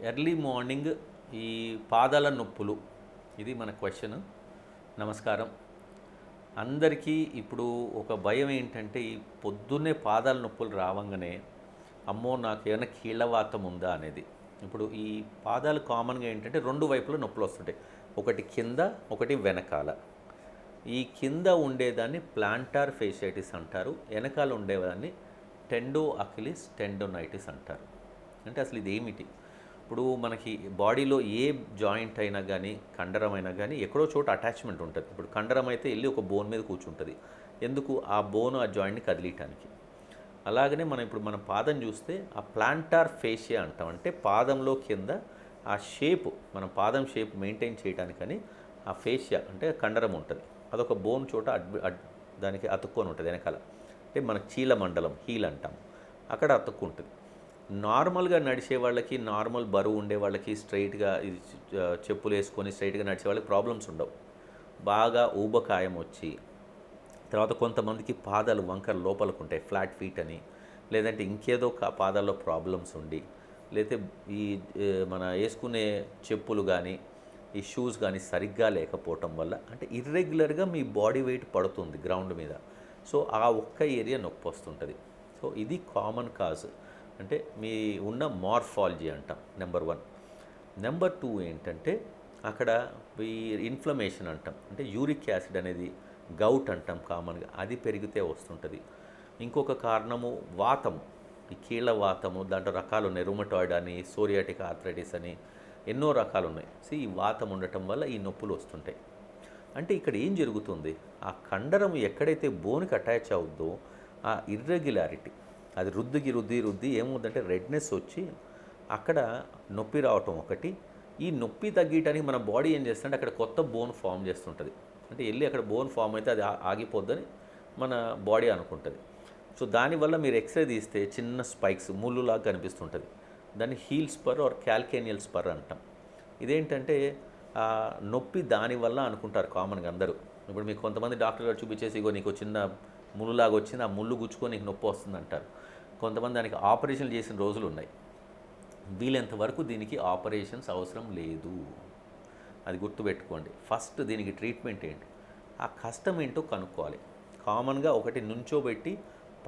Early morning ఈ పాదాల నొప్పులు, ఇది మన క్వశ్చన్. నమస్కారం అందరికీ. ఇప్పుడు ఒక భయం ఏంటంటే ఈ పొద్దున్నే పాదాల నొప్పులు రావంగానే అమ్మో నాకు ఏమైనా కీళ్ళవాతం ఉందా అనేది. ఇప్పుడు ఈ పాదాలు కామన్గా ఏంటంటే రెండు వైపుల నొప్పులు వస్తుంటాయి, ఒకటి కింద ఒకటి వెనకాల. ఈ కింద ఉండేదాన్ని ప్లాంటార్ ఫేషియటిస్ అంటారు, వెనకాల ఉండేదాన్ని టెండో అకిలిస్ టెండోనైటిస్ అంటారు. అంటే అసలు ఇది ఏమిటి? ఇప్పుడు మనకి బాడీలో ఏ జాయింట్ అయినా కానీ కండరం అయినా కానీ ఎక్కడో చోట అటాచ్మెంట్ ఉంటుంది. ఇప్పుడు కండరం అయితే వెళ్ళి ఒక బోన్ మీద కూర్చుంటుంది, ఎందుకు? ఆ బోన్ ఆ జాయింట్ని కదిలియటానికి. అలాగనే మన పాదం చూస్తే ఆ ప్లాంటార్ ఫేషియా అంటాం. అంటే పాదంలో కింద ఆ షేప్, మన పాదం షేప్ మెయింటైన్ చేయడానికని ఆ ఫేషియా అంటే కండరం ఉంటుంది. అదొక బోన్ చోట దానికి అతుక్కొని ఉంటుంది వెనకాల. అంటే మన చీల మండలం, హీల్ అంటాం, అక్కడ అతుక్కుంటుంది. నార్మల్గా నడిచే వాళ్ళకి, నార్మల్ బరువు ఉండే వాళ్ళకి, స్ట్రైట్గా చెప్పులు వేసుకొని స్ట్రైట్గా నడిచే వాళ్ళకి ప్రాబ్లమ్స్ ఉండవు. బాగా ఊబకాయం వచ్చి తర్వాత కొంతమందికి పాదాలు వంకర లోపలకు ఉంటాయి, ఫ్లాట్ ఫీట్ అని, లేదంటే ఇంకేదో పాదాల్లో ప్రాబ్లమ్స్ ఉండి, లేకపోతే ఈ మన వేసుకునే చెప్పులు కానీ ఈ షూస్ కానీ సరిగ్గా లేకపోవటం వల్ల, అంటే ఇర్రెగ్యులర్గా మీ బాడీ వెయిట్ పడుతుంది గ్రౌండ్ మీద. సో ఆ ఒక్క ఏరియా నొప్పి వస్తుంటుంది. సో ఇది కామన్ కాజ్, అంటే మీ ఉన్న మార్ఫాలజీ అంటాం, నెంబర్ 1. నెంబర్ 2 ఏంటంటే అక్కడ ఈ ఇన్ఫ్లమేషన్ అంటాం, అంటే యూరిక్ యాసిడ్ అనేది గౌట్ అంటాం కామన్గా, అది పెరిగితే వస్తుంటుంది. ఇంకొక కారణము వాతము, ఈ కీళ్ళ వాతము, దాంట్లో రకాలు ఉన్నాయి, రుమటాయిడ్ అని, సోరియాటిక్ ఆర్థరైటిస్ అని, ఎన్నో రకాలు ఉన్నాయి. సో ఈ వాతం ఉండటం వల్ల ఈ నొప్పులు వస్తుంటాయి. అంటే ఇక్కడ ఏం జరుగుతుంది, ఆ కండరం ఎక్కడైతే బోన్కి అటాచ్ అవుద్దో ఆ ఇర్రెగ్యులారిటీ, అది రుద్ది ఏమవుతుందంటే రెడ్నెస్ వచ్చి అక్కడ నొప్పి రావటం ఒకటి. ఈ నొప్పి తగ్గటానికి మన బాడీ ఏం చేస్తుంటే అక్కడ కొత్త బోన్ ఫామ్ చేస్తుంటుంది. అంటే వెళ్ళి అక్కడ బోన్ ఫామ్ అయితే అది ఆగిపోద్దని మన బాడీ అనుకుంటుంది. సో దానివల్ల మీరు ఎక్స్రే తీస్తే చిన్న స్పైక్స్, ముళ్ళులాగా కనిపిస్తుంటుంది. దాన్ని heal spur are calcaneal spur అంటాం. ఇదేంటంటే నొప్పి దానివల్ల అనుకుంటారు కామన్గా అందరూ. ఇప్పుడు మీకు కొంతమంది డాక్టర్ గారు చూపించేసి, ఇగో నీకు చిన్న ముళ్ళులాగా వచ్చింది, ఆ ముళ్ళు గుచ్చుకొని నీకు నొప్పి వస్తుంది అంటారు. కొంతమంది దానికి ఆపరేషన్లు చేసిన రోజులు ఉన్నాయి. వీలెంతవరకు దీనికి ఆపరేషన్స్ అవసరం లేదు, అది గుర్తుపెట్టుకోండి. ఫస్ట్ దీనికి ట్రీట్మెంట్ ఏంటి, ఆ కష్టం ఏంటో కనుక్కోవాలి. కామన్గా ఒకటి నుంచోబెట్టి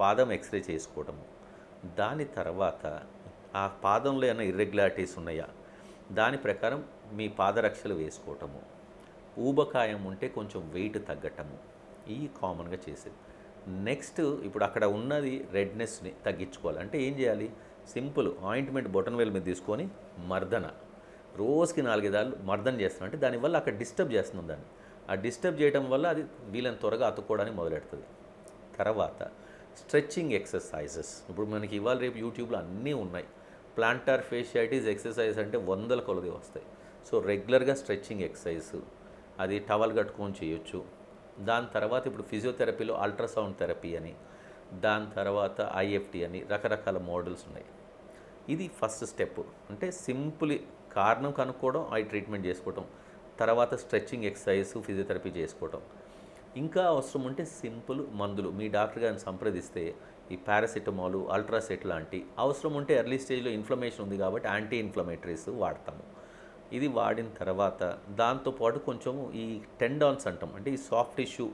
పాదం ఎక్స్రే చేసుకోవటము, దాని తర్వాత ఆ పాదంలో ఏమైనా ఇర్రెగ్యులారిటీస్ ఉన్నాయా దాని ప్రకారం మీ పాదరక్షలు వేసుకోవటము, ఊబకాయం ఉంటే కొంచెం వెయిట్ తగ్గటము, ఈ కామన్గా చేసేది. నెక్స్ట్ ఇప్పుడు అక్కడ ఉన్నది రెడ్నెస్ని తగ్గించుకోవాలి. అంటే ఏం చేయాలి, సింపుల్ ఆయింట్మెంట్ బొటన్ వేలు మీద తీసుకొని మర్దన, రోజుకి 4 మర్దన చేస్తున్నాం. అంటే దానివల్ల అక్కడ డిస్టర్బ్ చేస్తున్నాం దాన్ని. ఆ డిస్టర్బ్ చేయడం వల్ల అది వీళ్ళని త్వరగా అతుక్కోవడానికి మొదలెడుతుంది. తర్వాత స్ట్రెచ్చింగ్ ఎక్సర్సైజెస్, ఇప్పుడు మనకి ఇవాళ రేపు యూట్యూబ్లో అన్నీ ఉన్నాయి. ప్లాంటార్ ఫేషియైటిస్ ఎక్సర్సైజ్ అంటే 100 కొలది వస్తాయి. సో రెగ్యులర్గా స్ట్రెచ్చింగ్ ఎక్సర్సైజ్, అది టవల్ కట్టుకొని చేయొచ్చు. దాని తర్వాత ఇప్పుడు ఫిజియోథెరపీలో అల్ట్రాసౌండ్ థెరపీ అని, దాని తర్వాత ఐఎఫ్టి అని, రకరకాల మోడల్స్ ఉన్నాయి. ఇది ఫస్ట్ స్టెప్. అంటే సింపుల్ కారణం కనుక్కోవడం, ఐ ట్రీట్మెంట్ చేసుకోవటం, తర్వాత స్ట్రెచ్చింగ్ ఎక్సర్సైజ్, ఫిజియోథెరపీ చేసుకోవటం. ఇంకా అవసరం ఉంటే సింపుల్ మందులు మీ డాక్టర్ గారిని సంప్రదిస్తే ఈ పారాసిటమాల్, అల్ట్రాసెట్ లాంటి, అవసరం ఉంటే ఎర్లీ స్టేజ్లో ఇన్ఫ్లమేషన్ ఉంది కాబట్టి యాంటీ ఇన్ఫ్లమేటరీస్ వాడతాము. ఇది వాడిన తర్వాత దాంతోపాటు కొంచెము ఈ టెండాన్స్ అంటాం, అంటే ఈ సాఫ్ట్ టిష్యూ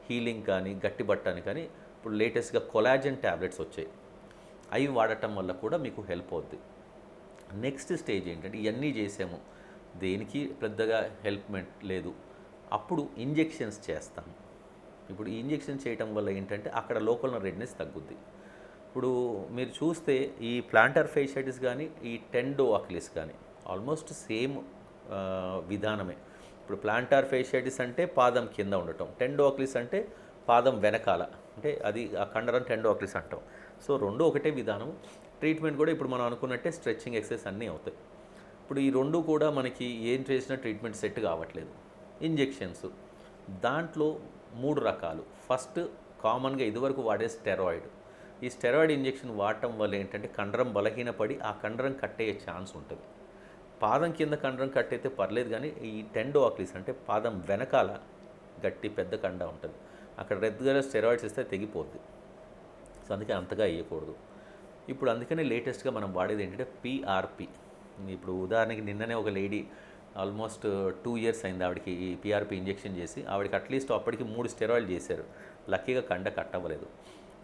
హీలింగ్ కానీ గట్టిబట్టని కానీ ఇప్పుడు లేటెస్ట్గా కొలాజన్ ట్యాబ్లెట్స్ వచ్చాయి, అవి వాడటం వల్ల కూడా మీకు హెల్ప్ అవుద్ది. నెక్స్ట్ స్టేజ్ ఏంటంటే ఇవన్నీ చేసాము, దేనికి పెద్దగా హెల్ప్మెంట్ లేదు, అప్పుడు ఇంజెక్షన్స్ చేస్తాము. ఇప్పుడు ఈ ఇంజెక్షన్ చేయటం వల్ల ఏంటంటే అక్కడ లోకల్ రెడ్నెస్ తగ్గుద్ది. ఇప్పుడు మీరు చూస్తే ఈ ప్లాంటార్ ఫేషియటిస్ కానీ ఈ టెండో అకిలిస్ కానీ ఆల్మోస్ట్ సేమ్ విధానమే. ఇప్పుడు ప్లాంటార్ ఫేషియటిస్ అంటే పాదం కింద ఉండటం, టెండో అకిలిస్ అంటే పాదం వెనకాల, అంటే అది ఆ కండరం టెండో అకిలిస్ అంటాం. సో రెండు ఒకటే విధానం. ట్రీట్మెంట్ కూడా ఇప్పుడు మనం అనుకున్నట్టే స్ట్రెచ్చింగ్ ఎక్సర్సైజ్ అన్నీ అవుతాయి. ఇప్పుడు ఈ రెండు కూడా మనకి ఏం చేసినా ట్రీట్మెంట్ సెట్ కావట్లేదు. ఇంజెక్షన్స్ దాంట్లో 3 రకాలు. ఫస్ట్ కామన్గా ఇదివరకు వాడే స్టెరాయిడ్. ఈ స్టెరాయిడ్ ఇంజెక్షన్ వాడటం వల్ల ఏంటంటే కండరం బలహీనపడి ఆ కండరం కట్టయ్యే ఛాన్స్ ఉంటుంది. పాదం కింద కండరం కట్టయితే పర్లేదు, కానీ ఈ టెండో అకిలిస్ అంటే పాదం వెనకాల గట్టి పెద్ద కండ ఉంటుంది, అక్కడ రెగ్యులర్ స్టెరాయిడ్స్ ఇస్తే తెగిపోద్ది. సో అందుకే అంతగా వేయకూడదు. ఇప్పుడు అందుకనే లేటెస్ట్గా మనం వాడేది ఏంటంటే పిఆర్పి, ఇప్పుడు ఉదాహరణకి నిన్ననే ఒక లేడీ ఆల్మోస్ట్ 2 ఇయర్స్ అయింది ఆవిడకి ఈ పీఆర్పీ ఇంజెక్షన్ చేసి. ఆవిడకి అట్లీస్ట్ అప్పటికి 3 స్టెరాయిడ్లు చేశారు. లక్కీగా కండ కట్టవ్వలేదు.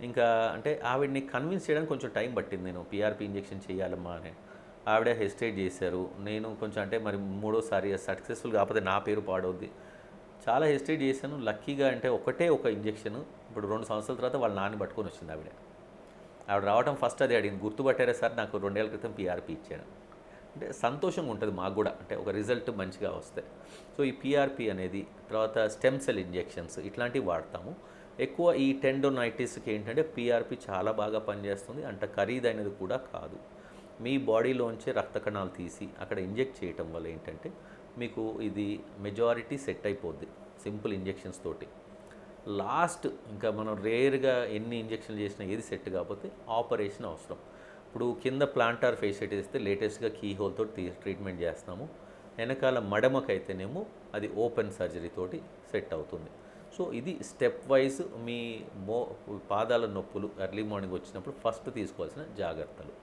ఇంకా అంటే ఆవిడని కన్విన్స్ చేయడానికి కొంచెం టైం పట్టింది. నేను పీఆర్పీ ఇంజెక్షన్ చేయాలమ్మా అని. ఆవిడ హెసిటేట్ చేశారు. నేను కొంచెం అంటే మరి మూడోసారి సక్సెస్ఫుల్ కాకపోతే నా పేరు పాడవుద్ది. చాలా హెసిటేట్ చేశాను. లక్కీగా అంటే ఒకటే ఒక ఇంజెక్షన్ ఇప్పుడు 2 సంవత్సరాల తర్వాత వాళ్ళ నాన్న పట్టుకొని వచ్చింది ఆవిడ. ఆవిడ రావడం ఫస్ట్ అదే అడిగింది, గుర్తుపట్టారా సార్, నాకు 2 ఏళ్ల క్రితం పీఆర్పీ ఇచ్చాను. అంటే సంతోషంగా ఉంటుంది మాకు కూడా, అంటే ఒక రిజల్ట్ మంచిగా వస్తే. సో ఈ పీఆర్పీ అనేది, తర్వాత స్టెమ్ సెల్ ఇంజెక్షన్స్ ఇట్లాంటివి వాడతాము. ఎక్కువ ఈ టెండోనైటిస్కి ఏంటంటే పీఆర్పీ చాలా బాగా పనిచేస్తుంది. అంత ఖరీదైనది కూడా కాదు. మీ బాడీలోంచి రక్త కణాలు తీసి అక్కడ ఇంజెక్ట్ చేయటం వల్ల ఏంటంటే మీకు ఇది మెజారిటీ సెట్ అయిపోద్ది సింపుల్ ఇంజెక్షన్స్ తోటి. లాస్ట్ ఇంకా మనం రేర్గా ఎన్ని ఇంజెక్షన్లు చేసినా ఏది సెట్ కాకపోతే ఆపరేషన్ అవసరం. ఇప్పుడు కింద ప్లాంటార్ ఫేషియల్ ఇస్తే లేటెస్ట్గా కీ హోల్తో ట్రీట్మెంట్ చేస్తాము. వెనకాల మడమకైతేనేమో అది ఓపెన్ సర్జరీ తోటి సెట్ అవుతుంది. సో ఇది స్టెప్ వైజ్ మీ పాదాల నొప్పులు ఎర్లీ మార్నింగ్ వచ్చినప్పుడు ఫస్ట్ తీసుకోవాల్సిన జాగ్రత్తలు.